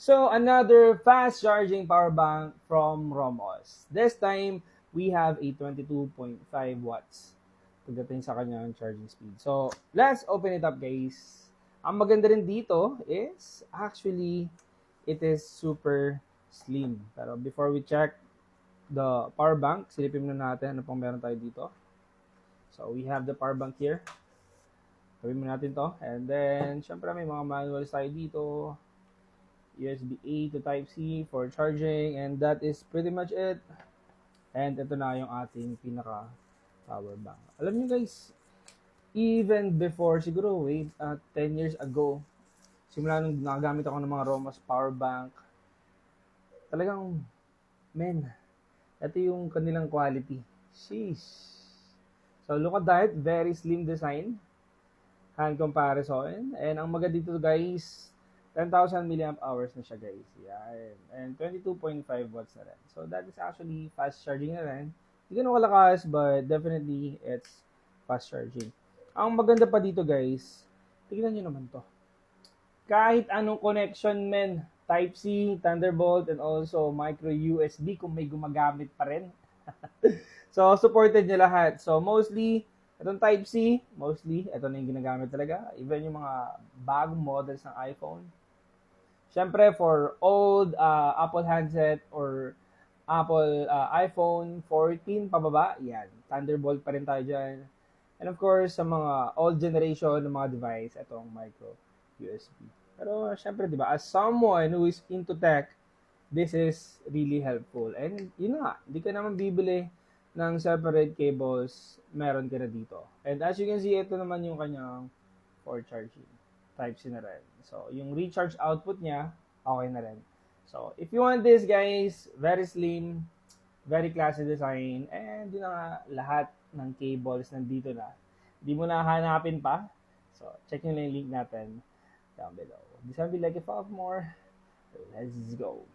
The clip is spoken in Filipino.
So another fast charging power bank from Romos. This time, we have a 22.5 watts pagdating sa kanyang charging speed. So let's open it up, guys. Ang maganda rin dito is actually it is super slim. Pero before we check the power bank, silipin muna natin ano pang meron tayo dito. So we have the power bank here. Gawin mo natin to. And then, syempre may mga manuals tayo dito. USB-A to Type-C for charging. And that is pretty much it. And ito na yung ating pinaka power bank. Alam niyo guys, even before, siguro 10 years ago, simula nung nagagamit ako ng mga Romos power bank, talagang, men, ito yung kanilang quality. Sheesh. So look at that, very slim design. Hand comparison. And ang maganda dito guys, 10,000 milliamp hours na siya guys. Yan. And 22.5 watts na rin. So that is actually fast charging na rin. Hindi ganun kalakas, but definitely it's fast charging. Ang maganda pa dito guys, tignan nyo naman to. Kahit anong connection men, Type-C, Thunderbolt, and also micro USB kung may gumagamit pa rin. So supported niya lahat. So mostly, itong Type-C, mostly, ito na yung ginagamit talaga. Even yung mga bagong models ng iPhone. Siyempre, for old Apple handset or Apple iPhone 14 pababa, yan. Thunderbolt pa rin tayo dyan. And of course, sa mga old generation ng mga device, itong micro USB. Pero siyempre, di ba, as someone who is into tech, this is really helpful. And yun nga, hindi ka naman bibili ng separate cables, meron ka na dito. And as you can see, ito naman yung kanyang for charging. Type-C na rin. So, yung recharge output niya, okay na rin. So, if you want this, guys, very slim, very classy design, and yun na nga, lahat ng cables nandito na. Hindi mo na hanapin pa. So, check nyo lang yung link natin down below. This one be like a 5 more. Let's go.